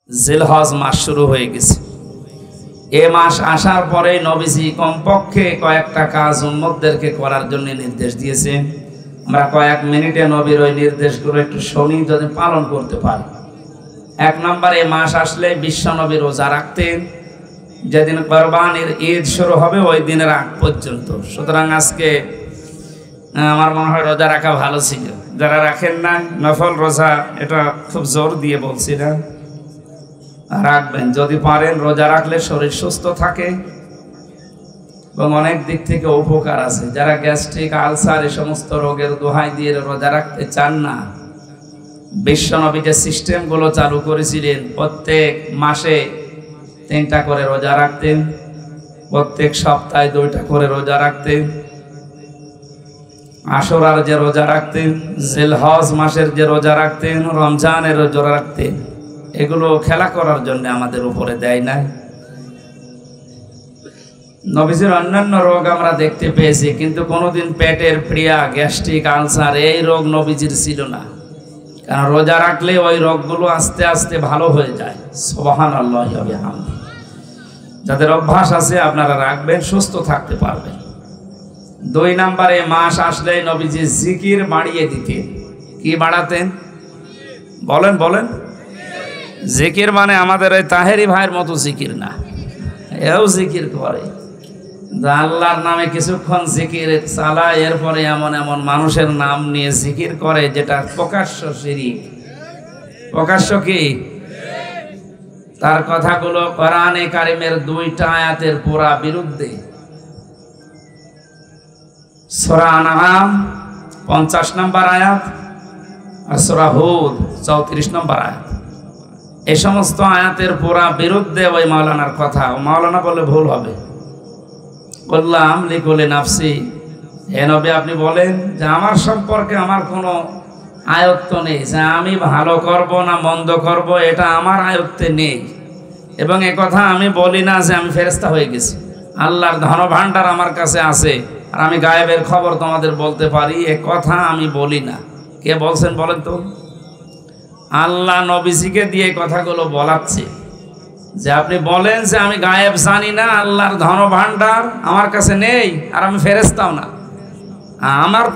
জিলহজ মাস শুরু হয়ে গেছে। এ মাস আসার পরে নবীজি কমপক্ষে কয়েকটা কাজ উম্মতদেরকে করার জন্য নির্দেশ দিয়েছে। আমরা কয়েক মিনিটে নবীর ওই নির্দেশগুলো একটু শুনি, যদি পালন করতে পারি। 1 নম্বর, এ মাস আসলে বিশ্ব নবী রোজা রাখতেন। যেদিন কোরবানির ঈদ শুরু হবে ওই দিনের আগ পর্যন্ত। সুতরাং আজকে আমার মনে হয় রোজা রাখা ভালো ছিল। যারা রাখেন না নফল রোজা, এটা খুব জোর দিয়ে বলছি না, রাখবেন যদি পারেন। রোজা রাখলে শরীর সুস্থ থাকে এবং অনেক দিক থেকে উপকার আছে। যারা গ্যাস্ট্রিক, আলসার এ সমস্ত রোগের দোহাই দিয়ে রোজা রাখতে চান না, বিশ্বনবী যে সিস্টেমগুলো চালু করেছিলেন, প্রত্যেক মাসে 3টা করে রোজা রাখতেন, প্রত্যেক সপ্তাহে 2টা করে রোজা রাখতেন, আশুরার যে রোজা রাখতেন, জিলহজ মাসের যে রোজা রাখতেন, রমজানের রোজা রাখতেন, এগুলো খেলা করার জন্য আমাদের উপরে দেয় না। নবীজির অন্যান্য রোগ আমরা দেখতে পেয়েছি, কিন্তু কোনোদিন পেটের প্রিয়া, গ্যাস্ট্রিক, আলসার এই রোগ নবীজির ছিল না। কারণ রোজা রাখলে ওই রোগগুলো আস্তে আস্তে ভালো হয়ে যায়। সুবহানাল্লাহি ওয়া বিহামদিহি। যাদের অভ্যাস আছে আপনারা রাখবেন, সুস্থ থাকতে পারবেন। 2 নম্বরে, মাস আসলে নবীজি জিকির বাড়িয়ে দিতেন। কি বাড়াতেন? বলেন বলেন। জিকির মানে আমাদের ওই তাহেরি ভাইয়ের মতো জিকির না, এও জিকির করে। আল্লাহর নামে কিছুক্ষণ জিকির চালায়, এরপরে এমন এমন মানুষের নাম নিয়ে জিকির করে যেটা প্রকাশ্য শিরক। প্রকাশ্য কি? তার কথাগুলো কোরআনে কারিমের 2টা আয়াতের পুরা বিরুদ্ধে। সূরা আনআম 50 নম্বর আয়াত আর সূরা হুদ 34 নম্বর আয়াত। এই সমস্ত আয়াতের পুরা বিরুদ্ধে ওই মাওলানার কথা। মাওলানা বলে ভুল হবে। বললাম লিকুলি নাফসি, হে নবী আপনি বলেন যে আমার সম্পর্কে আমার কোনো আয়ত্ত নেই, যে আমি ভালো করব না মন্দ করব এটা আমার আয়ত্তে নেই। এবং এ কথা আমি বলি না যে আমি ফেরেশতা হয়ে গেছি, আল্লাহর ধনভাণ্ডার আমার কাছে আছে আর আমি গায়েবের খবর তোমাদের বলতে পারি, এ কথা আমি বলি না। কে বলছেন বলেন তো? আল্লাহ নবীজিকে দিয়ে কথাগুলো বলাচ্ছে যে আপনি বলেন যে আমি গায়েব জানি না, আল্লাহর ধনভাণ্ডার আমার কাছে নেই আর আমি ফেরেশতাও না। আমার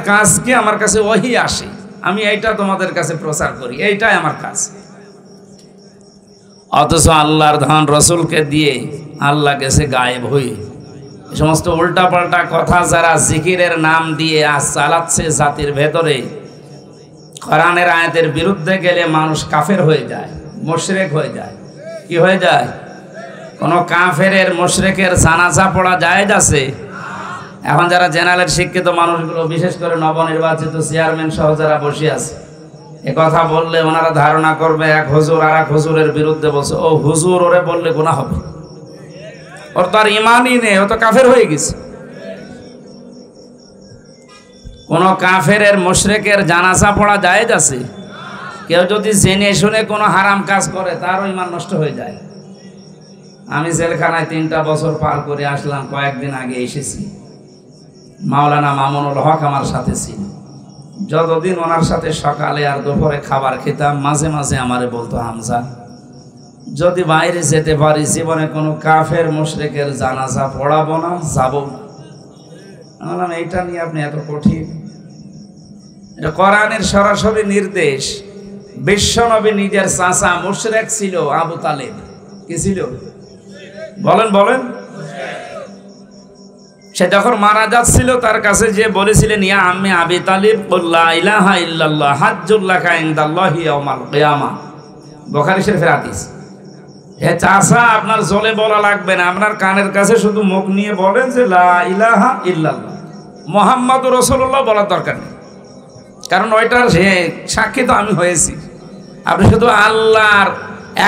কাজ কি? আমার কাছে ওহী আসে, আমি এইটা তোমাদের কাছে প্রচার করি, এইটাই আমার কাজ। অথচ আল্লাহর ধন রসুলকে দিয়ে আল্লাহ গেছে গায়েব হয়ে। এই সমস্ত উল্টাপাল্টা কথা যারা জিকিরের নাম দিয়ে আজ চালাচ্ছে জাতির ভেতরে, কোরআনের আয়াতের বিরুদ্ধে গেলে মানুষ কাফের হয়ে যায়, মুশরিক হয়ে যায়। কি হয়ে যায়? কোন কাফেরের মুশরিকের জানাজা পড়া জায়েজ আছে? এখন যারা জেনারেল শিক্ষিত মানুষগুলো, বিশেষ করে নবনির্বাচিত চেয়ারম্যান সহ যারা বসে আছে, এ কথা বললে ওনারা ধারণা করবে এক হুজুর আর এক হুজুরের বিরুদ্ধে বলছে। ও হুজুর, ওরে বললে গুনাহ হবে, ওর তো আর ইমানই নেই, ও তো কাফের হয়ে গেছে। কোন কাফেরের মুশরিকের জানাজা পড়া জায়েজ আছে? কেউ যদি জেনে শুনে কোনো হারাম কাজ করে তারও ঈমান নষ্ট হয়ে যায়। আমি জেলখানায় 3টা বছর পার করে আসলাম, কয়েকদিন আগে এসেছি। মাওলানা মামুনুল হক আমার সাথে ছিল। যতদিন ওনার সাথে সকালে আর দুপুরে খাবার খেতাম, মাঝে মাঝে আমারে বলতো, হামজা যদি বাইরে যেতে পারি জীবনে কোনো কাফের মুশরিকের জানাজা পড়াবো না, যাবো না। আমি বললাম এইটা নিয়ে আপনি এত কঠিন? এটা কোরআনের সরাসরি নির্দেশ। বিশ্বনবী নিজের চাচা মুশরিক ছিল, আবু তালেব। কি ছিল? বলেন বলেন। সে যখন মারা যাচ্ছিল তার কাছে যে বলেছিলেন, ইয়া আম্মি আবি তালিব কুল লা ইলাহা ইল্লাল্লাহ হাজ্জুল লাকা ইনদাল্লাহি ইয়াউমাল কিয়ামা। বুখারী শরীফের হাদিস। হে চাচা, আপনার জলে বলা লাগবে না, আপনার কানের কাছে শুধু মুখ নিয়ে বলেন যে লা ইলাহা ইল্লাল্লাহ মুহাম্মাদুর রাসূলুল্লাহ বলার দরকার নেই, কারণ ওইটার সাক্ষী তো আমি হয়েছি। আপনি শুধু আল্লাহর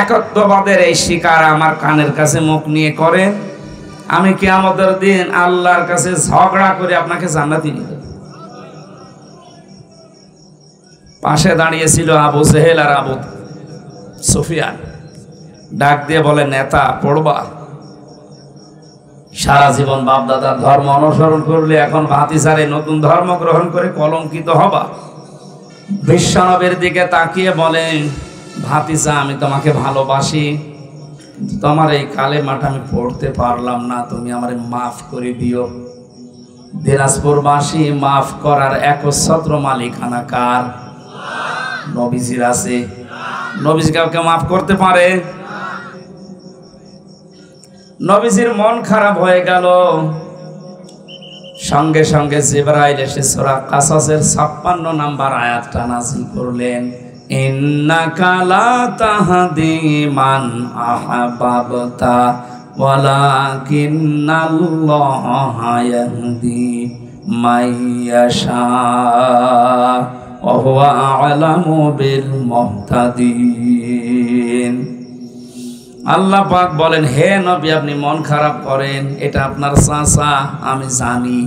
একত্ববাদের এই স্বীকার আমার কানের কাছে মুখ নিয়ে করেন, আমি কিয়ামতের দিন আল্লাহর কাছে ঝগড়া করে আপনাকে জান্নাতি নিয়ে দেব। পাশে দাঁড়িয়েছিল আবু জেহেল আর আবু সুফিয়ান। ডাক দিয়ে বলে, নেতা পড়বা? সারা জীবন বাপদাদার ধর্ম অনুসরণ করলে এখন ভাতিসারে নতুন ধর্ম গ্রহণ করে কলঙ্কিত হবা। বিশ্বনবীর দিকে তাকিয়ে বলেন, ভাতিজা আমি তোমাকে ভালোবাসি, কিন্তু তোমার এই কালেমাটা আমি পড়তে পারলাম না, তুমি আমারে মাফ করে দিও। দিনাজপুরবাসী মাফ করার একচ্ছত্র মালিকানা কার? নবীজির আছে। নবীজি কাউকে মাফ করতে পারে? নবীজির মন খারাপ হয়ে গেল, সঙ্গে সঙ্গে জিবরাইল এসে সূরা কাসাসের 56 নম্বর আয়াতটা নাযিল করলেন, ইন্নাকা লা তাহদি মান আহবাবতা ওয়ালাকিন্নাল্লাহা ইয়াহদি মাইয়াশা ওয়া হুয়া আ'লামু বিল মুহতাদিন। আল্লাহ পাক বলেন, হে নবী আপনি মন খারাপ করেন, এটা আপনার চাচা আমি জানি।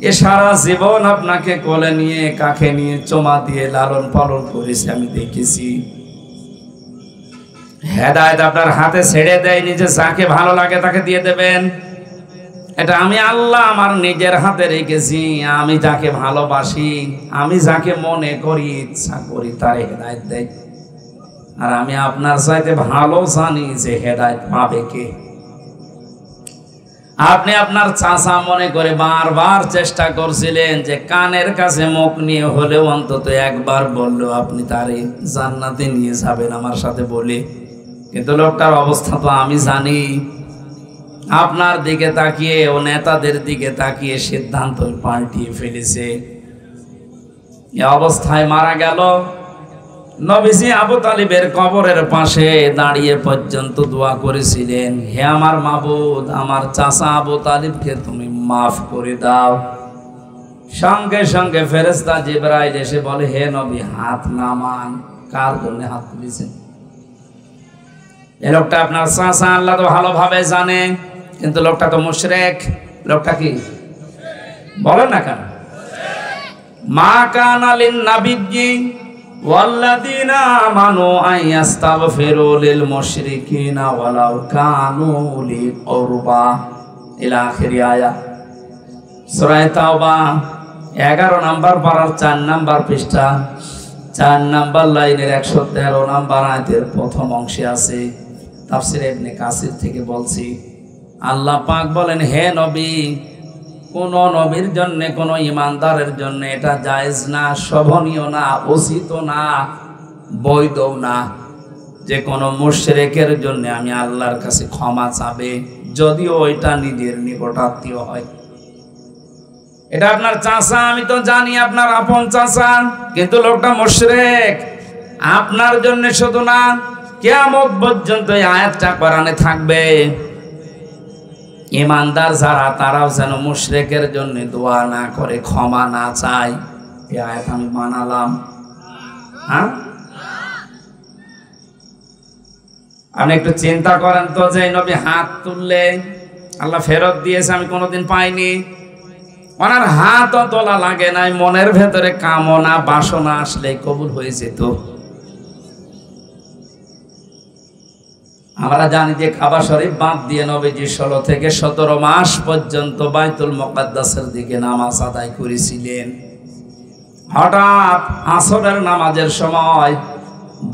এ সারা জীবন আপনাকে কোলে নিয়ে কাকে নিয়ে চোমা দিয়ে লালন পালন করেছি, আমি দেখেছি। হেদায়েত আপনার হাতে ছেড়ে দেয়নি যে যাকে ভালো লাগে তাকে দিয়ে দেবেন। এটা আমি আল্লাহ আমার নিজের হাতে রেখেছি। আমি যাকে ভালোবাসি, আমি যাকে মনে করি ইচ্ছা করি তার হেদায়েত দেয়। আর আমি আপনার চাইতে ভালো জানি যে হেদায়েত পাবে কে। আপনি আপনার চাচা মনে করে বারবার চেষ্টা করছিলেন যে কানের কাছে মুখ নিয়ে হলেও অন্তত একবার বললেও আপনি তারে জান্নাতে নিয়ে যাবেন আমার সাথে বলে, কিন্তু লোকটার অবস্থা তো আমি জানি। আপনার দিকে তাকিয়ে ও নেতাদের দিকে তাকিয়ে সিদ্ধান্ত পাল্টিয়ে ফেলেছে। এই অবস্থায় মারা গেল। নবীজি আবু তালিবের কবরের পাশে দাঁড়িয়ে পর্যন্ত দোয়া করেছিলেন, হে আমার মাবুদ, আমার চাচা আবু তালিবকে তুমি মাফ করে দাও। সঙ্গে সঙ্গে ফেরেশতা জিবরাইল এসে বলে, হে নবী হাত নামান। কার জন্য হাত তুলেছেন? এই লোকটা আপনার চাচা, আল্লাহ তো ভালোভাবে জানে, কিন্তু লোকটা তো মুশরিক। লোকটা কি বলেন না কেন? মা কানা লিন নাবিয়্যি ওয়াল্লাযীনা আমানু আইয়াস্তাগফিরু লিল মুশরিকিনা ওয়ালাউ কানু উলি কুরবা ইলা আখির আয়াত। সূরা তাওবা 11 নম্বর পারার 4 নম্বর পৃষ্ঠা 4 নম্বর লাইনের 113 নম্বর আয়াতের প্রথম অংশে আছে। তাফসীর ইবনে কাসির থেকে বলছি, আল্লাহ পাক বলেন, হে নবী, কোন নবীর জন্য কোন ইমানদারের জন্য এটা জায়েজ না, শোভনীয় না, উচিত না, বৈধ না যে কোন মুশরিকের জন্য আমি আল্লাহর কাছে ক্ষমা চাবে, যদিও ওইটা নিজের নিকটাত্মীয় হয়। এটা আপনার চাচা, আমি তো জানি আপনার আপন চাচা, কিন্তু লোকটা মুশরিক। আপনার জন্য শুধু না, কিয়ামত পর্যন্ত এই আয়াতটা কোরআনে থাকবে। ইমানদার যারা তারাও যেন মুশরিকের জন্য দোয়া না করে, ক্ষমা না চায়। এই আয়াত আমি মানালাম। হ্যাঁ, আপনি একটু চিন্তা করেন তো, যে নবী হাত তুললে আল্লাহ ফেরত দিয়েছে, আমি কোনোদিন পাইনি। ওনার হাতও তোলা লাগে নাই, মনের ভেতরে কামনা বাসনা আসলে কবুল হয়ে যেত। আমরা জানি যে কাবা শরীফ বাদ দিয়ে নবীজি 16 থেকে 17 মাস পর্যন্ত বাইতুল মুকাদ্দাসের দিকে নামাজ আদায় করেছিলেন। হঠাৎ আসরের নামাজের সময়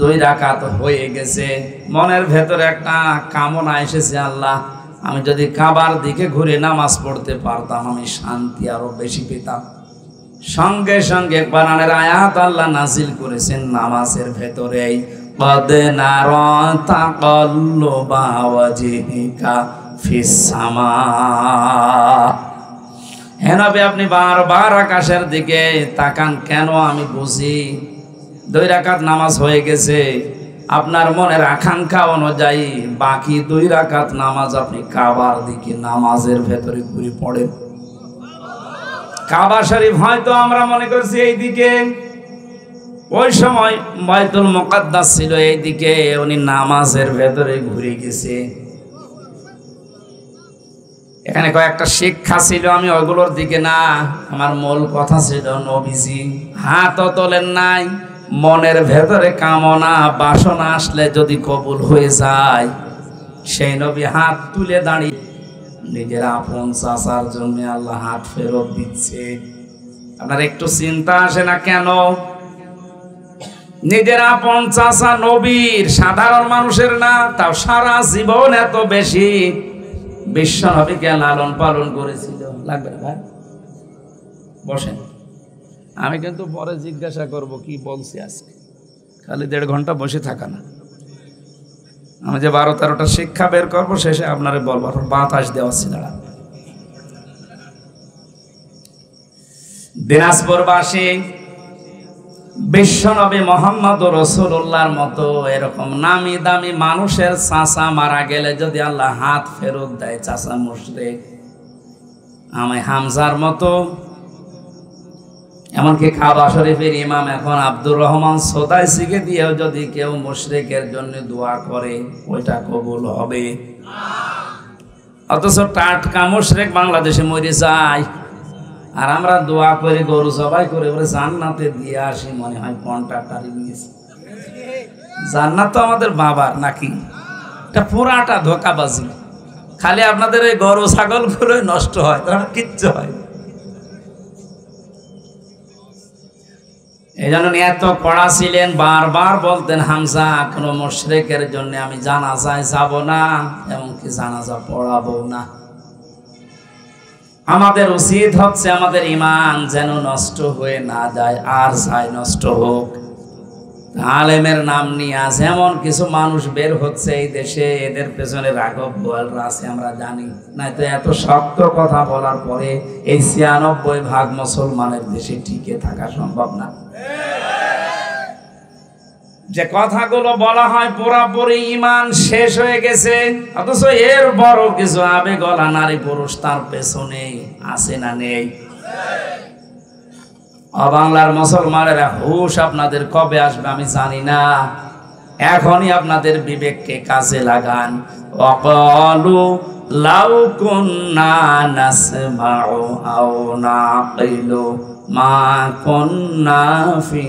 2 রাকাত হয়ে গেছে, মনের ভেতরে একটা কামনা এসেছে, আল্লাহ আমি যদি কাবার দিকে ঘুরে নামাজ পড়তে পারতাম আমি শান্তি আরো বেশি পেতাম। সঙ্গে সঙ্গে কোরআনের আয়াত আল্লাহ নাজিল করেছেন নামাজের ভেতরেই, قد نرى تقلب وجهك في السماء। হে নবী আপনি বারবার আকাশের দিকে তাকান কেন? আমি বুঝি 2 রাকাত নামাজ হয়ে গেছে, আপনার মনের আকাঙ্ক্ষা অনুযায়ী বাকি 2 রাকাত নামাজ আপনি কাবার দিকে নামাজের ভেতরে ঘুরে পড়েন। কাবা শরীফ হয়তো আমরা মনে করছি এই দিকে, ওই সময় বাইতুল মুকাদ্দাস ছিল এইদিকে, উনি নামাজের ভেতরে ঘুরে গেছে। এখানে কয়েকটা শিক্ষা ছিল, আমি ওগুলোর দিকে না, আমার মূল কথা ছিল নবীজি হাতও তোলেন নাই, মনের ভেতরে কামনা বাসনা আসলে যদি কবুল হয়ে যায়, সেই নবী হাত তুলে দাঁড়িয়ে নিজের আপন চাচার জন্য আল্লাহ হাত ফেরত দিচ্ছে। আপনার একটু চিন্তা আসে না কেন? নিজের আপন চাচা নবীর, সাধারণ মানুষের না, তাও সারা জীবন এত বেশি বিশ্ব নবীকে লালন পালন করেছিল। লাগবে না ভাই, বসেন, আমি কিন্তু পরে জিজ্ঞাসা করব কি বলছি আজকে, খালি 1.5 ঘন্টা বসে থাকা না। আমি যে 12-13টা শিক্ষা বের করবো, শেষে আপনারে বলবো, বাতাস দেওয়া ছিল। দিনাজপুরবাসী বিশ্বনবী মোহাম্মদ রাসূলুল্লাহর মতো এরকম নামি দামি মানুষের চাচা মারা গেলে যদি আল্লাহ হাত ফেরত দেয়, চাচা মুশরিক, আমি হামজার মতো, এমনকি কাবা শরীফের ইমাম এখন আব্দুর রহমান সোদাইসিকে দিয়েও যদি কেউ মুশরিকের জন্য দোয়া করে, ওইটা কবুল হবে। অথচ টাটকা মুশরিক বাংলাদেশে মরে যায়, আর আমরা দোয়া করে গরু জবাই করে ওরে জান্নাতে দিয়ে আসি, মনে হয় কন্ট্রাক্টারই নিয়েছে। জান্নাত তো আমাদের বাবার নাকি? এটা পুরাটা ধোঁকাবাজি। খালি আপনাদের এই গরু ছাগল গুলো নষ্ট হয়, তারা কিচ্ছু হয়। এই জন্য এত কড়া ছিলেন, বারবার বলতেন হামজা কোনো মুশরিকের জন্য আমি জানাজায় যাব না, এমনকি জানাজা পড়াবো না। আমাদের উচিত হচ্ছে আমাদের ঈমান যেন নষ্ট হয়ে না যায়, আর চাই নষ্ট হোক। আলেমের নাম নিয়ে আজ এমন কিছু মানুষ বের হচ্ছে এই দেশে, এদের পেছনে রাঘব বোয়ালরা আছে আমরা জানি, নয়তো এত শক্ত কথা বলার পরে এই ৯৬% মুসলমানের দেশে টিকে থাকা সম্ভব না। যে কথাগুলো বলা হয় পুরাপুরি ঈমান শেষ হয়ে গেছে, অথচ এর বড় কিছু আবেগলা নারী পুরুষ তার পেছনে আছে না নেই? বাংলার মুসলমানেরা হুশ আপনাদের কবে আসবে আমি জানি না, এখনই আপনাদের বিবেককে কাজে লাগান। ওয়াকালু লাউ কুন্না নাসমাউ আও নাকিলু মা কুন্না ফি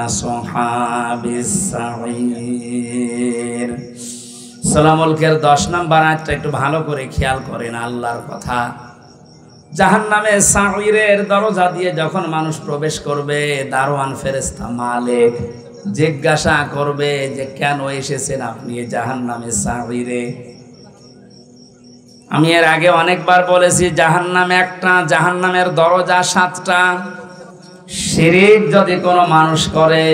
আসহাবিস সাঈর। সূরা মুলকের 10 নম্বর আয়াতটা একটু ভালো করে খেয়াল করেন, আল্লাহর কথা। জাহান্নামে সাঈরের দরজা দিয়ে যখন মানুষ প্রবেশ করবে, দারোয়ান ফেরেশতা মালিক জিজ্ঞাসা করবে যে কেন এসেছেন আপনি জাহান্নামে সাঈরে। আমি এর আগে অনেকবার বলেছি জাহান্নামে একটা, জাহান্নামের দরজা 7টা। শিরিক যদি কোনো মানুষ করে,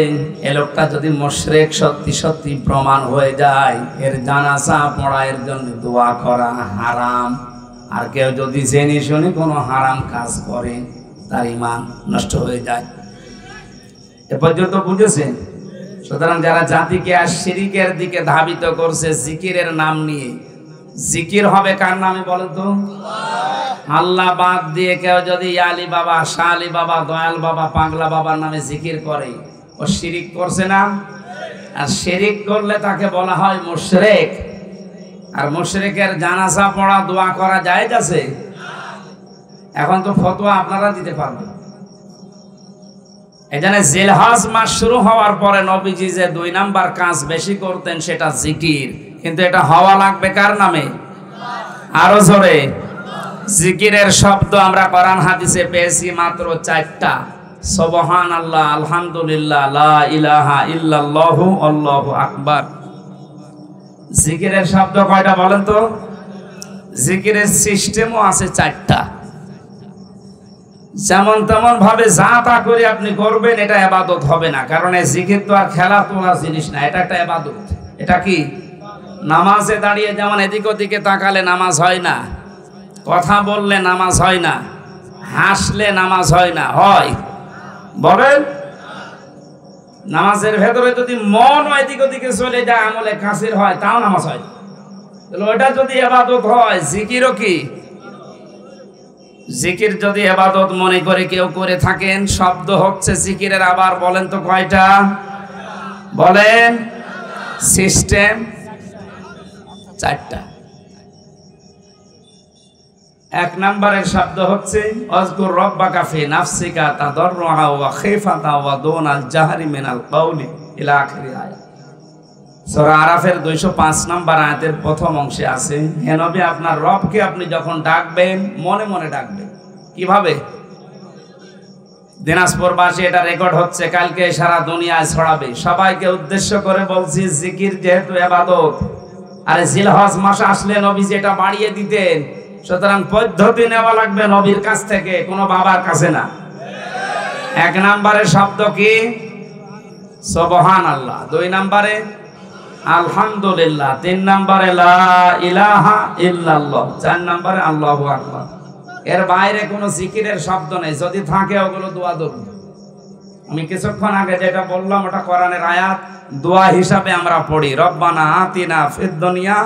এ লোকটা যদি মুশরিক সত্যি সত্যি প্রমাণ হয়ে যায়, এর জানাজা পড়া, এর জন্য দোয়া করা হারাম। আর কেউ যদি জেনে শুনে কোনো হারাম কাজ করে, তার ঈমান নষ্ট হয়ে যায়। এ পর্যন্ত বুঝেছেন? সুতরাং যারা জাতিকে আর শিরিকের দিকে ধাবিত করছে জিকিরের নাম নিয়ে, জিকির হবে কার নামে বলেন তো? আল্লাহ বাদ দিয়ে কেউ যদি আলী বাবা, শাহ আলী বাবা, দয়াল বাবা, পাগলা বাবার নামে জিকির করে, ও শিরিক করছে না? আর শিরিক করলে তাকে বলা হয় মুশরিক। আর মুশরিকের জানাজা পড়া, দোয়া করা জায়েজ আছে? এখন তো ফতোয়া আপনারা দিতে পারবেন। এখানে জিলহজ মাস শুরু হওয়ার পরে নবীজি যে 2 নাম্বার কাজ বেশি করতেন সেটা জিকির, কিন্তু এটা হওয়া লাগবে কার নামে? আরো জোরে। জিকিরের শব্দ আমরা কোরআন হাদিসে পেয়েছি মাত্র 4টা, সুবহানাল্লাহ, আলহামদুলিল্লাহ, লা ইলাহা ইল্লাল্লাহু, আল্লাহু আকবার। জিকিরের শব্দ কয়টা বলেন তো? জিকিরের সিস্টেমও আছে 4টা। যেমন তেমন ভাবে যা তা করে আপনি করবেন, এটা ইবাদত হবে না। কারণ এই জিকির তো আর খেলা তোলা জিনিস না, এটা একটা ইবাদত। এটা কি? নামাজে দাঁড়িয়ে যেমন এদিক ওদিকে তাকালে নামাজ হয় না, কথা বললে নামাজ হয় না, হাসলে নামাজ হয় না, হয়? বলেন। নামাজের ভেতরে যদি মন এদিক ওদিকে চলে যায়, আমলে কাসির হয়, তাও নামাজ হয়। তাহলে ওইটা যদি ইবাদত হয়, জিকিরও কি? জিকির যদি ইবাদত মনে করে কেউ করে থাকেন, শব্দ হচ্ছে জিকিরের। আবার বলেন তো কয়টা? বলেন। সিস্টেম 4টা। 1 নম্বরের শব্দ হচ্ছে আযকুর রাব্বাকা ফি নাফসিকা তাদাররুআ ওয়া খিফাতা ওয়া দুনাল জাহরি মিনাল কওলি ইলা আখির আয়াত। সূরা আরাফের 205 নম্বর আয়াতের প্রথম অংশে আছে, হে নবী আপনার রবকে আপনি যখন ডাকবেন মনে মনে ডাকবেন। কিভাবে? দিনাজপুরবাসী, এটা রেকর্ড হচ্ছে, কালকে সারা দুনিয়ায় ছড়াবে। সবাইকে উদ্দেশ্য করে বলছি, জিকির যেহেতু ইবাদত, আরে জিলহজ মাস আসলে নবী যেটা বাড়িয়ে দিতেন, সুতরাং পদ্ধতি নেওয়া লাগবে নবীর কাছ থেকে, কোনো বাবার কাছে না। এক নম্বরে শব্দ কি? সুবহানাল্লাহ। 2 নম্বরে আলহামদুলিল্লাহ। 3 নম্বরে লা ইলাহা ইল্লাল্লাহ। 4 নম্বরে আল্লাহু আকবার। এর বাইরে কোনো জিকিরের শব্দ নেই, যদি থাকে ওগুলো দোয়া দরুদ। আমি কিছুক্ষণ আগে যেটা বললাম ওটা কোরআনের আয়াত, দোয়া হিসাবে আমরা পড়ি, রব্বানা আতিনা ফিদ দুনিয়া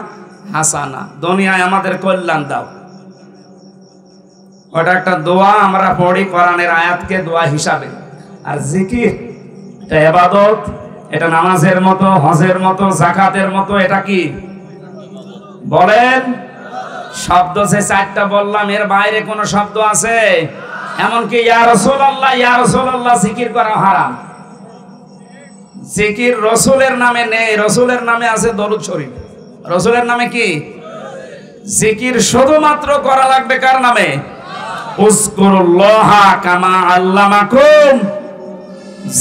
হাসানা, দুনিয়ায় আমাদের কল্যাণ দাও। ওটা একটা দোয়া, আমরা পড়ি কোরআনের আয়াতকে দোয়া হিসাবে। আর জিকির এটা ইবাদত, এটা নামাজের মতো, হজের মতো, যাকাতের মতো। এটা কি বলেন? শব্দ যে 4টা বললাম, এর বাইরে কোন শব্দ আছে? এমনকি ইয়া রাসূলুল্লাহ, ইয়া রাসূলুল্লাহ জিকির করা হারাম। জিকির রাসূলের নামে নেই, রাসূলের নামে আছে দরুদ শরীফ। রাসূলের নামে কি জিকির? শুধুমাত্র করা লাগবে কার নামে? উযকুরুল্লাহা কামা আল্লামাকুম,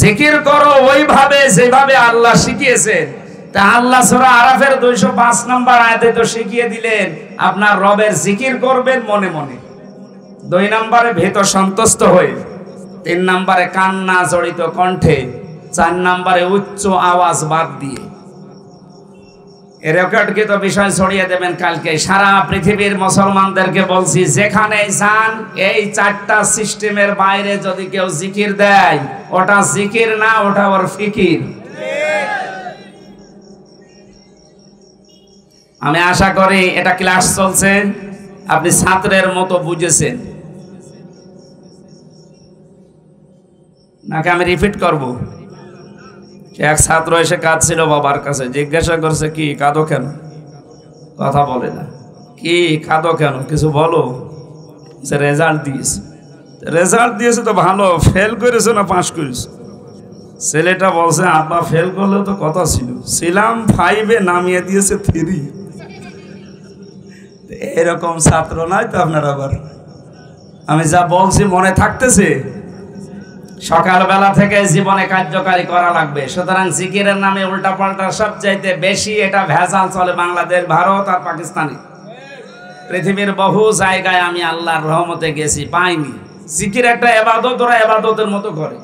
জিকির করো ওইভাবে যেভাবে আল্লাহ শিখিয়েছেন। তা আল্লাহ সূরা আরাফের 205 নম্বর আয়াতে তো শিখিয়ে দিলেন আপনার রবের জিকির করবেন মনে মনে। 2 নম্বরে ভেতর সন্তুষ্ট হয়ে, 3 নম্বরে কান্না জড়িত কণ্ঠে, 4 নম্বরে উচ্চ আওয়াজ বাদ দিয়ে। এর রেকর্ডকে তো বিষয় ছড়িয়ে দেবেন কালকে। সারা পৃথিবীর মুসলমানদেরকে বলছি, যেখানে যান এই 4টা সিস্টেমের বাইরে যদি কেউ জিকির দেয়, ওটা জিকির না, ওটা ওর ফিকির। আমি আশা করি এটা ক্লাস চলছে, আপনি ছাত্রের মতো বুঝেছেন, নাকি আমি রিপিট করব? এক ছাত্র এসে কাঁদছিল বাবার কাছে, জিজ্ঞাসা করছে কি কাঁদো কেন? কথা বলে না। কি কাঁদো কেন, কিছু বলো। সে রেজাল্ট দিয়েছে। রেজাল্ট দিয়েছে তো ভালো, ফেল করেছে না পাস করেছে? ছেলেটা বলছে আব্বা ফেল করলেও তো কথা ছিল, ছিলাম 5-এ নামিয়ে দিয়েছে 3। এরকম ছাত্র নাই তো আপনার? আবার আমি যা বলছি মনে থাকতেছে? সকালবেলা থেকে জীবনে কার্যকারী করা লাগবে। সুতরাং জিকিরের নামে উল্টাপাল্টা সবচাইতে বেশি এটা ভেজাল চলে বাংলাদেশ, ভারত আর পাকিস্তানে। পৃথিবীর বহু জায়গায় আমি আল্লাহর রহমতে গেছি, পাইনি। জিকির একটা ইবাদত, ওরা ইবাদতের মতো করে।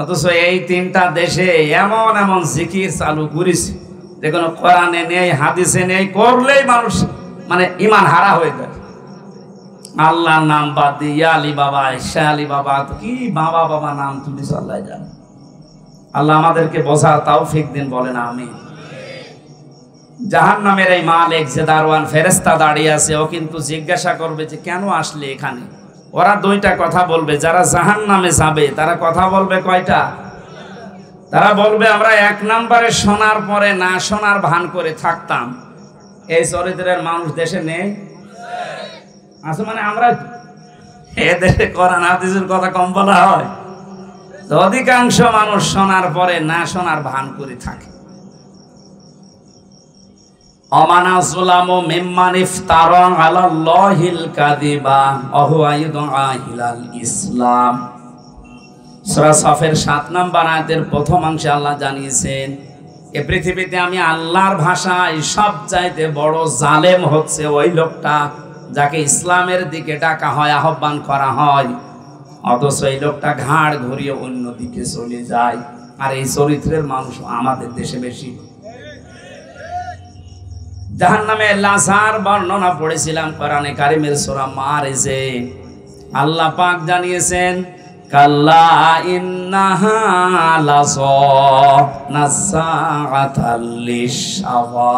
অথচ এই 3টা দেশে এমন এমন জিকির চালু করেছে যে কোনো কোরআনে নেই, হাদিসে নেই, করলেই মানুষ মানে ঈমান হারা হয়ে যায়। আল্লাহর নাম বাদ দিয়ে আলী বাবা, শাহ আলী বাবা, কি বাবা বাবা নাম তুলিস আল্লাহ জানে। আল্লাহ আমাদেরকে বোঝার তৌফিক দিন, বলেন আমিন। জাহান্নামের এই মালিক যে দারওয়ান ফেরেশতা দাঁড়িয়ে আছে, ও কিন্তু জিজ্ঞাসা করবে যে কেন আসলে এখানে। ওরা 2টা কথা বলবে, যারা জাহান্নামে যাবে তারা কথা বলবে কয়টা? তারা বলবে আমরা 1 নম্বরে শোনার পরে না শোনার ভান করে থাকতাম। এই চরিত্রের মানুষ দেশে নেই আছে? মানে আমরা এ দেশে কোরআন হাদিসের কথা কম বলা হয়, তো অধিকাংশ মানুষ শোনার পরে না শোনার ভান করে থাকে। অমানা যুলামু মিম্মান ইফতারা আলাল্লাহিল কাযিবা ওয়া হুয়া ইদআ ইলাল ইসলাম। সূরা সাফের 7 নম্বর আয়াতের প্রথম অংশে আল্লাহ জানিয়েছেন, এ পৃথিবীতে আমি আল্লাহর ভাষায় সবচাইতে বড় জালেম হচ্ছে ওই লোকটা যাকে ইসলামের দিকে ডাকা হয়, আহ্বান করা হয়, অথচ এই লোকটা ঘাড় ঘুরিয়ে অন্যদিকে চলে যায়। আর এই চরিত্রের মানুষ আমাদের দেশে বেশি। জাহান্নামে লাশার বর্ণনা পড়েছিলাম কোরআনে কারিমের সূরা মারিজে। আল্লাহ পাক জানিয়েছেন, কাল্লা ইন্নাহা লাযা নাসাআতাল লিশাওয়া।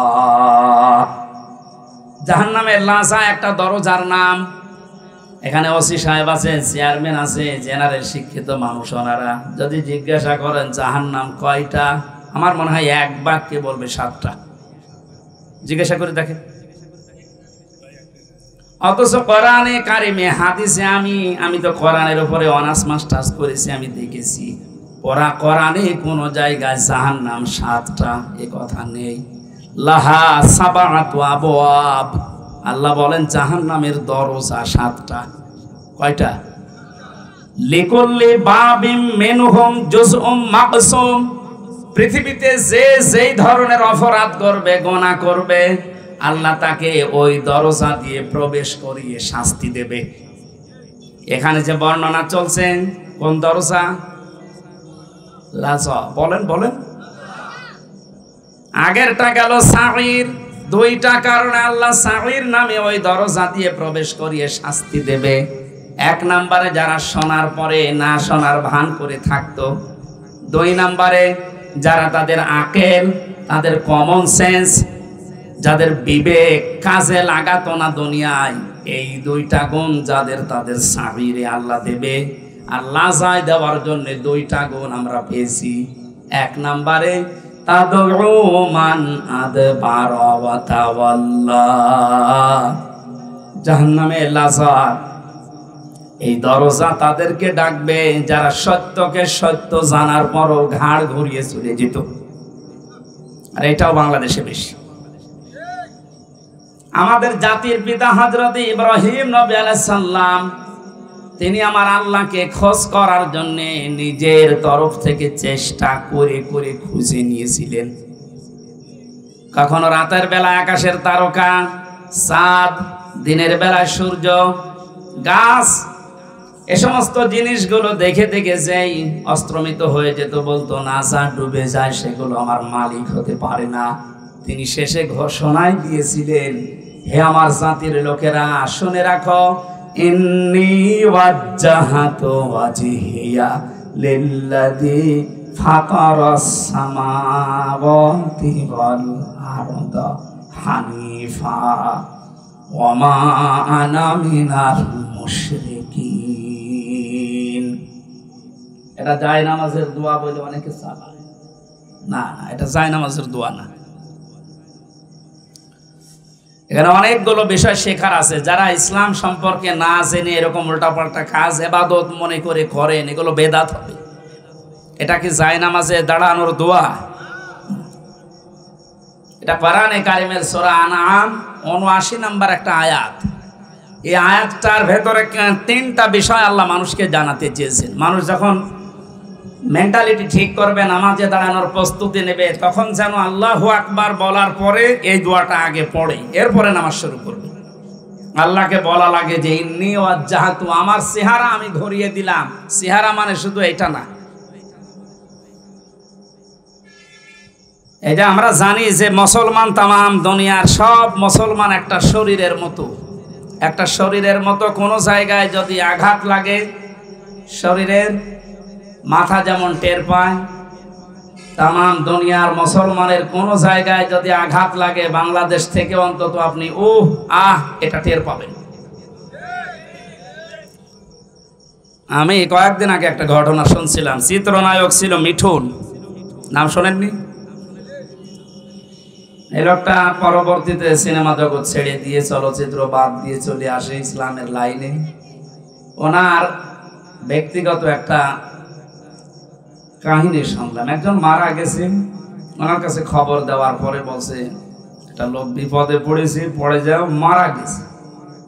জাহান্নামের লাশা একটা দরজার নাম। এখানে ওসি সাহেব আছে, চেয়ারম্যান আছে, জেনারেল শিক্ষিত মানুষ। ওনারা যদি জিজ্ঞাসা করেন জাহান্নাম কয়টা, আমার মনে হয় 1 বাক্যে বলবে 7টা। জিজ্ঞাসা করে দেখেন। অথচ কোরআনে কারিমে, হাদিসে, আমি তো কোরআনের উপরে অনার্স মাস্টার্স করেছি, আমি দেখেছি কোরআনে কোন জায়গায় জাহান্নাম 7টা এ কথা নেই। লাহা সাবাআতু আবওয়াব, আল্লাহ বলেন জাহান্নামের দরজা 7টা। কয়টা? লিকুল্লি বাবিম মিনহুম জুজউম মাকসুম। পৃথিবীতে যে যেই ধরনের অপরাধ করবে, গুনাহ করবে, আল্লাহ তাকে ওই দরজা দিয়ে প্রবেশ করিয়ে শাস্তি দেবে। এখানে যে বর্ণনা চলছে, কোন দরজা? লাজা। বলেন বলেন। আগেরটা গেল সাঈর। দুইটা কারণে আল্লাহ সাঈর নামে ওই দরজা দিয়ে প্রবেশ করিয়ে শাস্তি দেবে। এক নম্বরে যারা শোনার পরে না শোনার ভান করে থাকতো, দুই নম্বরে যারা তাদের আকেল, তাদের কমন সেন্স, যাদের বিবেক কাজে লাগাতো না দুনিয়ায়, এই দুইটা গুণ যাদের, তাদের সাঈরে আল্লাহ দেবে। আর লাজায় দেওয়ার জন্য দুইটা গুণ আমরা পেয়েছি। এক নম্বরে তাদউ মান আদবারা ওয়া তাওয়াল্লা, জাহান্নামে লাজা। এই দরজা তাদেরকে ডাকবে যারা সত্যকে সত্য জানার পরও ঘাড় ঘুরিয়ে চলে যেত। আর এটাও বাংলাদেশে বেশি। আমাদের জাতির পিতা হযরত ইব্রাহিম নবী আলাইহিস সালাম, তিনি আমার আল্লাহকে খোঁজ করার জন্য নিজের তরফ থেকে চেষ্টা করে করে খুঁজে নিয়েছিলেন। কখনো রাতের বেলা আকাশের তারকা, চাঁদ, দিনের বেলা সূর্য, গাছ, এ সমস্ত জিনিসগুলো দেখে দেখে যেই অস্ত্রমিত হয়ে যেত, বলতো না যা ডুবে যায় সেগুলো আমার মালিক হতে পারে না। তিনি শেষে ঘোষণায় দিয়েছিলেন, হে আমার জাতির লোকেরা, শুনে রাখো, ইন্নী ওয়াজ্জাহাতু ওয়াজহিয়া লিল্লাযী ফাতারাস সামাওয়াতি ওয়াল আরদা হানিফা ওয়া মা আনা মিনাল মুশরিকিন। এটা জায়নামাজের দোয়া বলে অনেকে চালায়। না না, এটা জায়নামাজের দোয়া না। এখানে অনেকগুলো বিষয় শেখার আছে। যারা ইসলাম সম্পর্কে না জেনে এরকম উল্টাপাল্টা কাজ ইবাদত মনে করে করেন, এগুলো বেদাত হবে। এটা কি জায়নামাজে দাঁড়ানোর দোয়া? এটা কোরআনে কারিমের সূরা আনআম ৭৯ নম্বর একটা আয়াত। এই আয়াতটার ভেতরে তিনটা বিষয় আল্লাহ মানুষকে জানাতে চেয়েছেন। মানুষ যখন মেন্টালিটি ঠিক করবে, নামাজে দাঁড়ানোর প্রস্তুতি নেবে, তখন যেন আল্লাহু আকবার বলার পরে এই দোয়াটা আগে পড়ে, এরপরে নামাজ শুরু করবে। আল্লাহকে বলা লাগে যে ইন্নী ওয়াজ্জাহাতু, আমার চেহারা আমি ধরিয়ে দিলাম। চেহারা মানে শুধু এটা না। এই যে আমরা জানি যে মুসলমান, তামাম দুনিয়ার সব মুসলমান একটা শরীরের মতো। একটা শরীরের মতো কোনো জায়গায় যদি আঘাত লাগে, শরীরের মাথা যেমন টের পায়, তামাম দুনিয়ার মুসলমানের কোনো জায়গায় যদি আঘাত লাগে, বাংলাদেশ থেকে অন্তত আপনি এটা টের পাবেন। আমি কয়েকদিন আগে একটা ঘটনা শুনছিলাম। চিত্রনায়ক ছিল মিঠুন, নাম শোনেননি? এই লোকটা পরবর্তীতে সিনেমা জগৎ ছেড়ে দিয়ে, চলচ্চিত্র বাদ দিয়ে চলে আসে ইসলামের লাইনে। ওনার ব্যক্তিগত একটা কাহিনী শুনলাম। একজন মারা গেছে, ওনার কাছে খবর দেওয়ার পরে বলছে একটা লোক বিপদে পড়েছে, পড়ে যাও, মারা গেছে।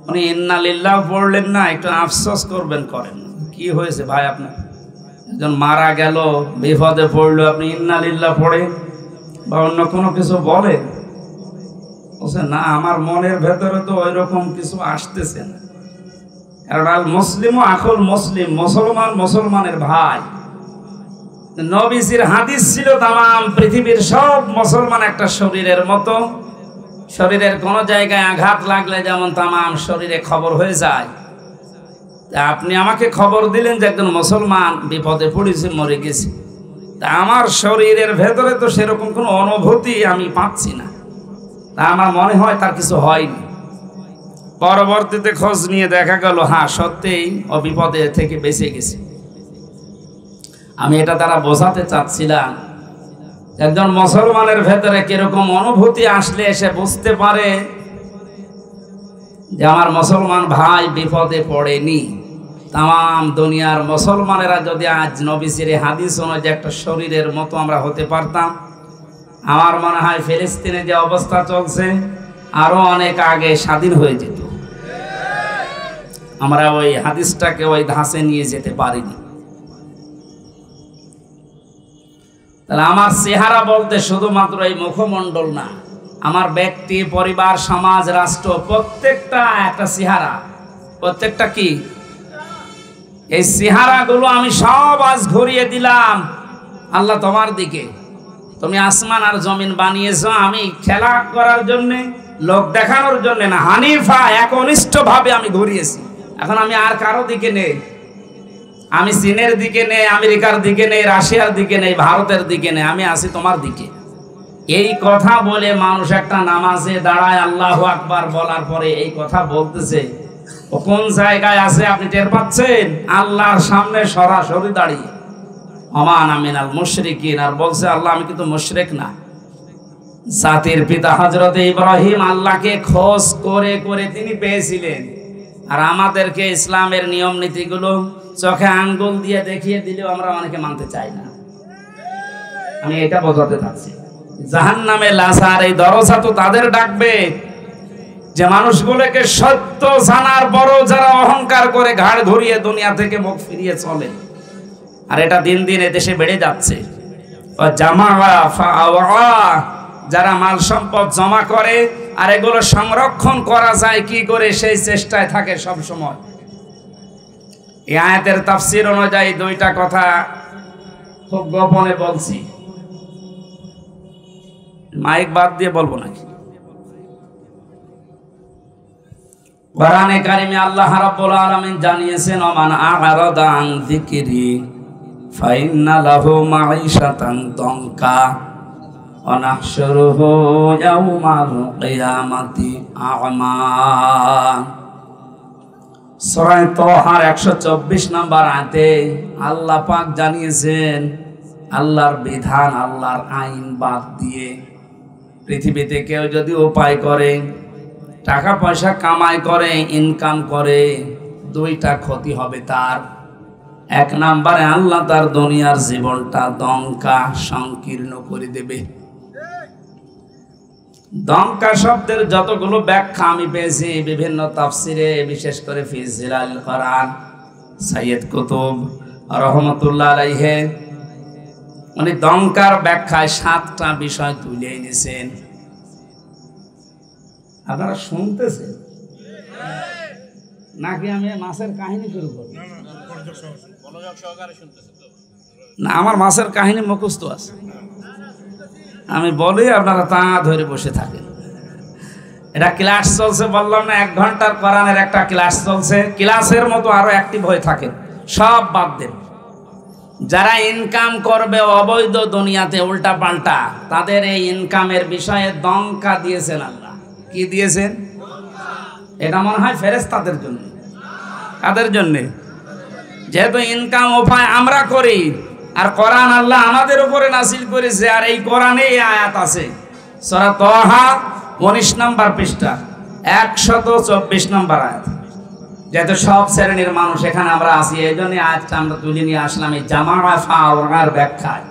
উনি ইন্না লিল্লাহ পড়লেন না, একটু আফসোস করবেন, করেন। কি হয়েছে ভাই আপনার? একজন মারা গেল, বিপদে পড়লো, আপনি ইন্না লিল্লাহ পড়ে বা অন্য কোনো কিছু বলে? বলছে না, আমার মনের ভেতরে তো ওই রকম কিছু আসতেছে না। কারণ আল মুসলিম ও আখুল মুসলিম, মুসলমান মুসলমানের ভাই। নবীজির হাদিস ছিল তামাম পৃথিবীর সব মুসলমান একটা শরীরের মতো। শরীরের কোন জায়গায় আঘাত লাগলে যেমন তামাম শরীরে খবর হয়ে যায়, আপনি আমাকে খবর দিলেন যে একজন মুসলমান বিপদে পড়েছে, মরে গেছে। তা আমার শরীরের ভেতরে তো সেরকম কোনো অনুভূতি আমি পাচ্ছি না। তা আমার মনে হয় তার কিছু হয়নি। পরবর্তীতে খোঁজ নিয়ে দেখা গেল, হ্যাঁ সত্যিই ও বিপদে থেকে বেঁচে গেছে। আমি এটা দ্বারা বোঝাতে চাচ্ছিলাম, একজন মুসলমানের ভেতরে কিরকম অনুভূতি আসলে সে বুঝতে পারে যে আমার মুসলমান ভাই বিপদে পড়েনি। তাম দুনিয়ার মুসলমানেরা যদি আজ নবীজির হাদিস অনুযায়ী একটা শরীরের মতো আমরা হতে পারতাম, আমার মনে হয় ফিলিস্তিনে যে অবস্থা চলছে আরো অনেক আগে স্বাধীন হয়ে যেত। আমরা ওই হাদিসটাকে ওই ধাঁচে নিয়ে যেতে পারিনি। তাহলে আমার চেহারা বলতে শুধুমাত্র এই মুখমণ্ডল না, আমার ব্যক্তি, পরিবার, সমাজ, রাষ্ট্র প্রত্যেকটা একটা চেহারা। প্রত্যেকটা কি? এই চেহারাগুলো আমি সব আজ ঘুরিয়ে দিলাম আল্লাহ তোমার দিকে। তুমি আসমান আর জমিন বানিয়েছো আমি খেলা করার জন্যে, লোক দেখানোর জন্য না, হানিফা একনিষ্ঠ ভাবে আমি ঘুরিয়েছি। এখন আমি আর কারো দিকে নেই, আমি চীনের দিকে নেই, আমেরিকার দিকে নেই, রাশিয়ার দিকে নেই, ভারতের দিকে নেই, আমি আছি তোমার দিকে। এই কথা বলে মানুষ একটা নামাজে দাঁড়ায় আল্লাহু আকবার বলার পরে এই কথা বলতেছে, ও কোন জায়গায় আছে আপনি টের পাচ্ছেন? আল্লাহর সামনে সরাসরি দাঁড়িয়ে ওমান আমিনাল মুশরিকিন, আর বলছে আল্লাহ আমি কিন্তু মুশরিক না। জাতির পিতা হযরত ইব্রাহিম আল্লাহকে খোঁজ করে করে তিনি পেয়েছিলেন, আর আমাদেরকে ইসলামের নিয়ম নীতিগুলো চোখে আঙ্গুল দিয়ে দেখিয়ে দিলেও আমরা অনেকে মানতে চাই না। আমি এটা বোঝাতে চাচ্ছি, জাহান্নামে লাসার এই দরজা তো তাদের ডাকবে যে মানুষগুলোকে সত্য জানার পরও যারা অহংকার করে ঘাড় ঘুরিয়ে দুনিয়া থেকে মুখ ফিরিয়ে চলে। আর এটা দিন দিন এদেশে বেড়ে যাচ্ছে। যারা মাল সম্পদ জমা করে আর এগুলো সংরক্ষণ করা যায় কি করে সেই চেষ্টায় থাকে সব সময়। এই আয়াতের তাফসীর অনুযায়ী দুইটা কথা খুব গোপনে বলছি, মাইক বাদ দিয়ে বলবো নাকি? কোরআনে কারিমে আল্লাহ রাব্বুল আলামিন জানিয়েছেন, ওমান আ'রাদা আন যিকরি ফাইন্না লাহু মাঈশাতান দনকা ওয়া নাহশুরুহু ইয়াওমাল কিয়ামাতি আ'মা। সূরা তাহার 124 নম্বর আয়াতে আল্লাহ পাক জানিয়েছেন, আল্লাহর বিধান, আল্লাহর আইন বাদ দিয়ে পৃথিবীতে কেউ যদি উপায় করে, টাকা পয়সা কামাই করে, ইনকাম করে, দুইটা ক্ষতি হবে তার। এক নম্বরে আল্লাহ তার দুনিয়ার জীবনটা দঙ্কা সংকীর্ণ করে দেবে। দঙ্কা শব্দের যতগুলো ব্যাখ্যা আমি পেয়েছি বিভিন্ন তাফসিরে, বিশেষ করে ফি জিলাল কোরআন, সাইয়্যিদ কুতুব রহমাতুল্লাহ আলাইহি উনি দঙ্কার ব্যাখ্যায় 7টা বিষয় তুলে এনেছেন। আপনারা শুনতেছেন নাকি আমি মাছের কাহিনী শুরু করব? না, আমার মাছের কাহিনী মুখস্থ আছে, আমি বলি আপনারা তা ধরে বসে থাকেন। এটা ক্লাস চলছে, বললাম না 1 ঘন্টার কোরআনের একটা ক্লাস চলছে। ক্লাসের মতো আরো অ্যাক্টিভ হয়ে থাকেন, সব বাদ দেন। যারা ইনকাম করবে অবৈধ দুনিয়াতে উল্টা পাল্টা, তাদের এই ইনকামের বিষয়ে দঙ্কা দিয়েছেন আল্লাহ। কি দিয়েছেন? এটা মনে হয় ফেরেশতাদের জন্য। কাদের জন্য? যেহেতু ইনকাম উপায় আমরা করি, আর কোরআন আল্লাহ আমাদের উপরে নাযিল করেছে, আর এই কোরআনে এই আয়াত আছে সূরা তাহা 19 নম্বর পৃষ্ঠা 124 নম্বর আয়াত। যেহেতু সব শ্রেণীর মানুষ এখানে আমরা আছি, এই জন্য আয়াতটা আমরা তুলে নিয়ে আসলাম এই জামাআ ফাওয়ার ব্যাখ্যায়।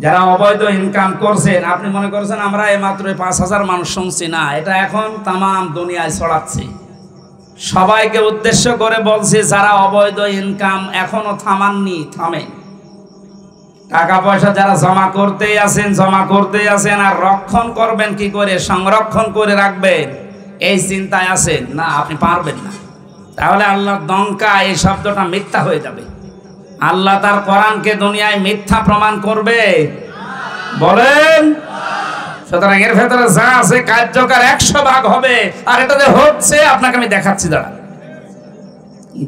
যারা অবৈধ ইনকাম করছেন, আপনি মনে করছেন আমরা মাত্র 5000 মানুষ শুনছি, না, এটা এখন তাম দুনিয়ায় ছড়াচ্ছে। সবাইকে উদ্দেশ্য করে বলছে, যারা অবৈধ ইনকাম এখনো থামাননি, থামেন। টাকা পয়সা যারা জমা করতেই আছেন, আর রক্ষণ করবেন কি করে, সংরক্ষণ করে রাখবেন এই চিন্তায় আছেন না, আপনি পারবেন না। তাহলে আল্লাহর দঙ্কা এই শব্দটা মিথ্যা হয়ে যাবে। আল্লাহ তার কোরআনকে দুনিয়ায় মিথ্যা প্রমাণ করবে? বলেন। সুতরাং এর ভেতরে যা আছে কার্যকর 100 ভাগ হবে, আর এটা যে হচ্ছে আপনাকে আমি দেখাচ্ছি। দাঁড়া,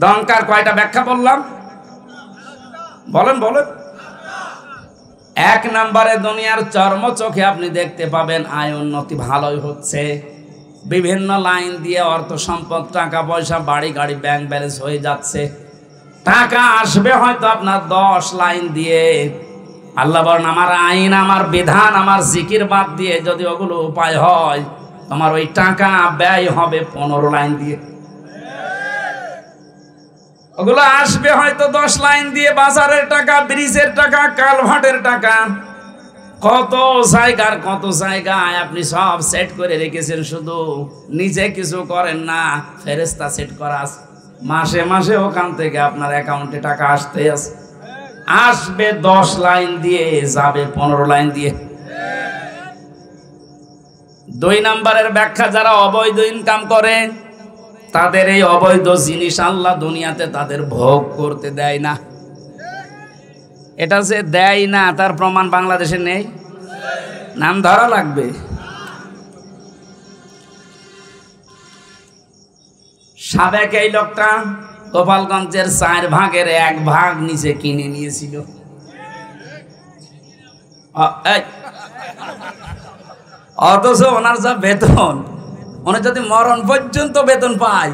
দঙ্কার কয়টা ব্যাখ্যা বললাম? বলেন বলেন। 1 নম্বরে দুনিয়ার চর্ম চোখে আপনি দেখতে পাবেন আয় উন্নতি ভালোই হচ্ছে, বিভিন্ন লাইন দিয়ে অর্থ সম্পদ, টাকা পয়সা, বাড়ি গাড়ি, ব্যাংক ব্যালেন্স হয়ে যাচ্ছে। টাকা আসবে হয়তো আপনার 10 লাইন দিয়ে। আল্লাহ বলেন, আমার আইন, আমার বিধান, আমার জিকির বাদ দিয়ে যদি ওগুলো উপায় হয়, তোমার ওই টাকা ব্যয় হবে 15 লাইন দিয়ে। ওগুলো আসবে হয়তো 10 লাইন দিয়ে, বাজারের টাকা, ব্রিজের টাকা, কালভার্টের টাকা, কত জায়গার কত জায়গায় আপনি সব সেট করে রেখেছেন, শুধু নিজে কিছু করেন না, ফেরেশতা সেট করা আছে। মাসে মাসে ওখান থেকে আপনার অ্যাকাউন্টে টাকা আসতে আছে, আসবে 10 লাইন দিয়ে, যাবে 15 লাইন দিয়ে। 2 নম্বরের ব্যাখ্যা, যারা অবৈধ ইনকাম করে তাদের এই অবৈধ জিনিস আল্লাহ দুনিয়াতে তাদের ভোগ করতে দেয় না। এটা যে দেয় না তার প্রমাণ বাংলাদেশে নেই, নাম ধরা লাগবে। সাবেক এই লোকটা গোপালগঞ্জের 4 ভাগের 1 ভাগ নিচে কিনে নিয়েছিল। অথচ ওনার যা বেতন, উনি যদি মরণ পর্যন্ত বেতন পায়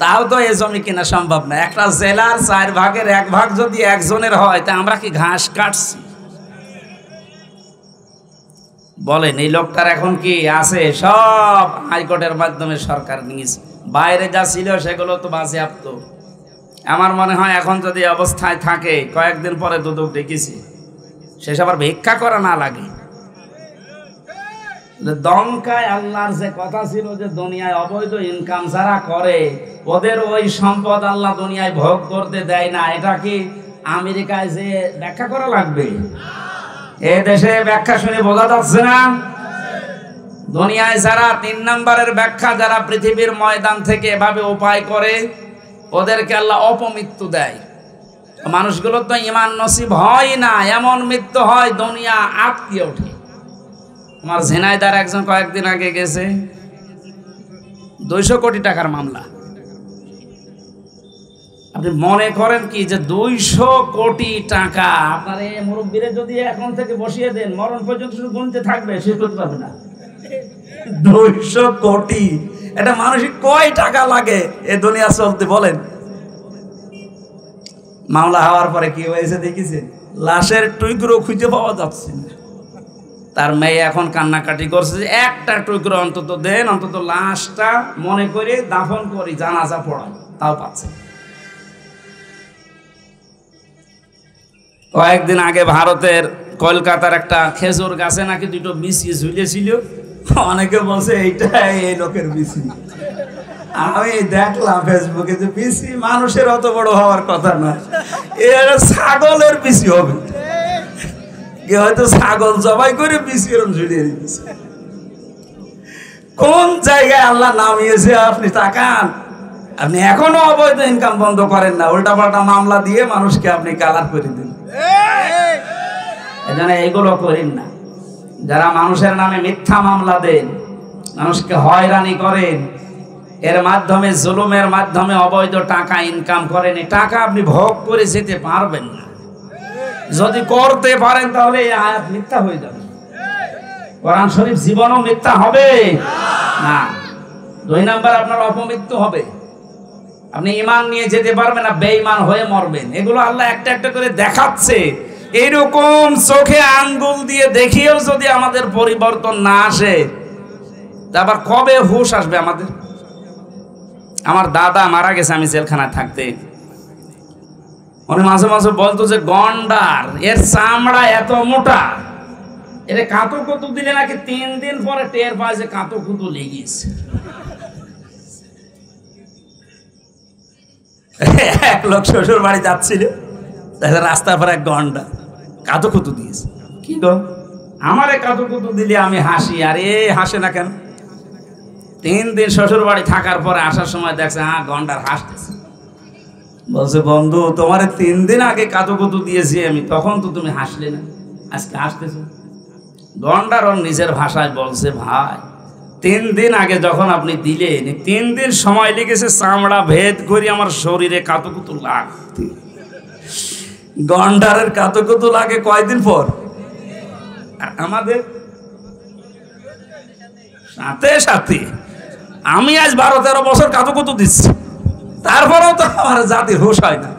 তাও তো এই জমি কেনা সম্ভব না। একটা জেলার 4 ভাগের 1 ভাগ যদি একজনের হয় তা আমরা কি ঘাস কাটছি? বলেন, এই লোকটার এখন কি আছে? সব হাইকোর্টের মাধ্যমে সরকার নিয়েছে। বাইরে যা ছিল সেগুলো তো বাজেয়াপ্ত। আমার মনে হয় এখন যদি অবস্থায় থাকে, কয়েকদিন পরে দুদক ডেকেছি, শেষ আবার ভিক্ষা করা না লাগে। দমকায় আল্লাহর যে কথা ছিল যে দুনিয়ায় অবৈধ ইনকাম যারা করে ওদের ওই সম্পদ আল্লাহ দুনিয়ায় ভোগ করতে দেয় না, এটা কি আমেরিকায় যে ব্যাখ্যা করা লাগবে? এ দেশে ব্যাখ্যা শুনে বোঝা যাচ্ছে না? দুনিয়ায় যারা 3 নম্বরের ব্যাখ্যা, যারা পৃথিবীর ময়দান থেকে এভাবে উপায় করে ওদেরকে আল্লাহ অপমৃত্যু দেয়। মানুষগুলো তো ইমান নসিব হয় না, এমন মৃত্যু হয় দুনিয়া আটকে ওঠে। আমার ঝিনাইদার একজন কয়েকদিন আগে গেছে, 200 কোটি টাকার মামলা। আপনি মনে করেন কি যে 200 কোটি টাকা আপনার এই মুরব্বীরে যদি এখন থেকে বসিয়ে দেন, মরণ পর্যন্ত শুধু গুনতে থাকবে, সে করতে পারবে না। 200 কোটি, এটা মানুষের কয় টাকা লাগে এ দুনিয়া চলতে বলেন? মামলা হওয়ার পরে কি হয়েছে দেখেছে? লাশের টুকরো খুঁজে পাওয়া যাচ্ছে না। তার মেয়ে এখন কান্নাকাটি করছে যে একটা টুকরো অন্তত দেন, অন্তত লাশটা মনে করে দাফন করি, জানাজা পড়াই, তাও পাচ্ছে। কয়েকদিন আগে ভারতের কলকাতার একটা খেজুর গাছে নাকি 2টো বিচি ঝুলেছিল। অনেকে বলছে এইটা এই লোকের বিচি। আমি দেখলাম ফেসবুকে যে বিচি মানুষের অত বড় হওয়ার কথা না, এর ছাগলের বিচি হবে। হয়তো ছাগল জবাই করে বিচি এরকম ঝুলিয়ে দিচ্ছে। কোন জায়গায় আল্লাহ নামিয়েছে আপনি তাকান। আপনি এখনো অবৈধ ইনকাম বন্ধ করেন না, উল্টাপাল্টা মামলা দিয়ে মানুষকে আপনি কালার করে দিন। এজন্য এগুলো করেন না। যারা মানুষের নামে মিথ্যা মামলা দেন, মানুষকে হয়রানি করেন, এর মাধ্যমে জুলুমের মাধ্যমে অবৈধ টাকা ইনকাম করেন, এই টাকা আপনি ভোগ করে যেতে পারবেন না। যদি করতে পারেন তাহলে এই আয়াত মিথ্যা হয়ে যাবে, কোরআন শরীফ জীবনও মিথ্যা হবে না। 2 নাম্বার, আপনার অপমৃত্যু হবে। আপনি ঈমান নিয়ে যেতে পারবেন না, বেঈমান হয়ে মরবেন। এগুলো আল্লাহ একটা একটা করে দেখাচ্ছে। এইরকম চোখে আঙ্গুল দিয়ে দেখিয়েও যদি আমাদের পরিবর্তন না আসে, তারপর কবে হুঁশ আসবে আমাদের? আমার দাদা মারা গেছে আমি জেলখানায় থাকতে, উনি মাঝে মাঝে বলতো যে গন্ডার, এর চামড়া এত মোটা, এর কাঁতো কুতু দিলে নাকি 3 দিন পরে টের পায় যে কাঁতো কুতু লেগেছে। এক লোক শ্বশুর বাড়ি যাচ্ছিল, রাস্তার পর এক গন্ডার কাঁতো কুতু দিয়েছে। কি গো, আমারে কাঁতো কুতু দিলে আমি হাসি, আর এ হাসে না কেন? 3 দিন শ্বশুর বাড়ি থাকার পরে আসার সময় দেখছে গন্ডার হাসতেছে। বলছে, বন্ধু তোমার 3 দিন আগে কাতুকুতু দিয়েছি আমি, তখন তো তুমি হাসলে না, আজকে হাসতেছো। গন্ডার ওর নিজের ভাষায় বলছে, ভাই 3 দিন আগে যখন আপনি দিলেন, 3 দিন সময় লেগেছে চামড়া ভেদ করে আমার শরীরে কাতুকুতু লাগতে। গন্ডারের কাতুকুতু লাগে কয়দিন পর, আমাদের সাথে সাথে। আমি আজ 12-13 বছর কাতুকুতু দিচ্ছি, তারপরেও তো আমার জাতির হুঁশ হয় না।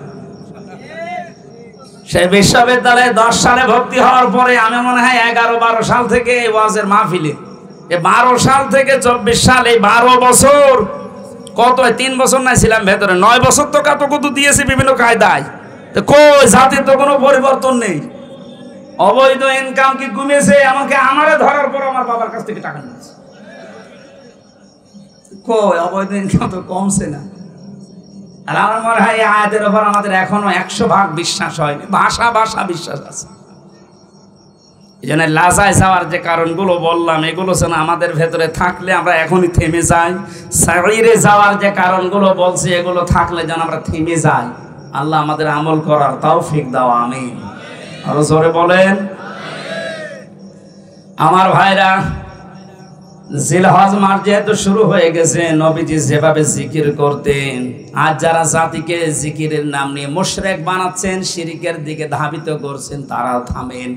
সেই বিশ্ববিদ্যালয়ে 10 সালে ভর্তি হওয়ার পরে আমি মনে হয় 11-12 সাল থেকে এই ওয়াজের মাহফিলে, 12 সাল থেকে 24 সাল, এই 12 বছর, কত 3 বছর নাই ছিলাম ভেতরে, 9 বছর তো কাতুকুতু দিয়েছি বিভিন্ন কায়দায়। কই জাতির তো কোনো পরিবর্তন নেই। অবৈধ ইনকাম কি কমেছে? আমারে ধরার পর আমার বাবার কাছ থেকে টাকা নিয়েছে। কই অবৈধ ইনকাম তো কমছে না। আর আমার মনে হয় এই আয়াতের উপর আমাদের এখনো 100% বিশ্বাস হয়নি, ভাষা বিশ্বাস আছে। এই জন্য লাজায় যাওয়ার যে কারণগুলো বললাম, এগুলো যেন আমাদের ভেতরে থাকলে আমরা এখনই থেমে যাই। সাইরে যাওয়ার যে কারণগুলো বলছি, এগুলো থাকলে যেন আমরা থেমে যাই। আল্লাহ আমাদের আমল করার তৌফিক দাও, আমিন। আরো জোরে বলেন। আমার ভাইরা, জিলহজ মাস যেহেতু শুরু হয়ে গেছে, নবীজি যেভাবে জিকির করতেন, আজ যারা জাতিকে জিকিরের নাম নিয়ে মুশরিক বানাচ্ছেন, শিরিকের দিকে ধাবিত করছেন, তারাও থামেন।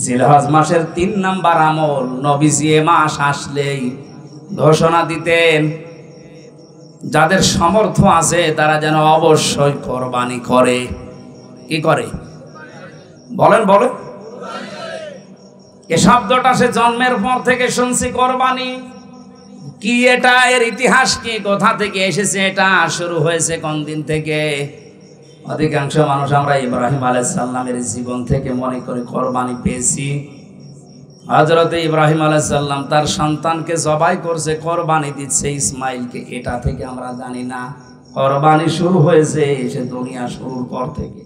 জিলহজ মাসের 3 নাম্বার আমল, নবীজি এ মাস আসলেই ঘোষণা দিতেন, যাদের সামর্থ্য আছে তারা যেন অবশ্যই কোরবানি করে। কি করে? বলেন বলেন। এ শব্দটা সে জন্মের পর থেকে শুনছি, কোরবানি কি, এটা এর ইতিহাস কি, কোথা থেকে এসেছে, এটা শুরু হয়েছে কোন দিন থেকে? অধিকাংশ মানুষ আমরা ইব্রাহিম আলাইহিস সালামের জীবন থেকে মনে করে কোরবানি পেয়েছি। হযরত ইব্রাহিম আলাইহিস সালাম তার সন্তানকে জবাই করছে, কোরবানি দিচ্ছে ইসমাইলকে, এটা থেকে আমরা জানি না। কোরবানি শুরু হয়েছে সে দুনিয়া শুরুর পর থেকে।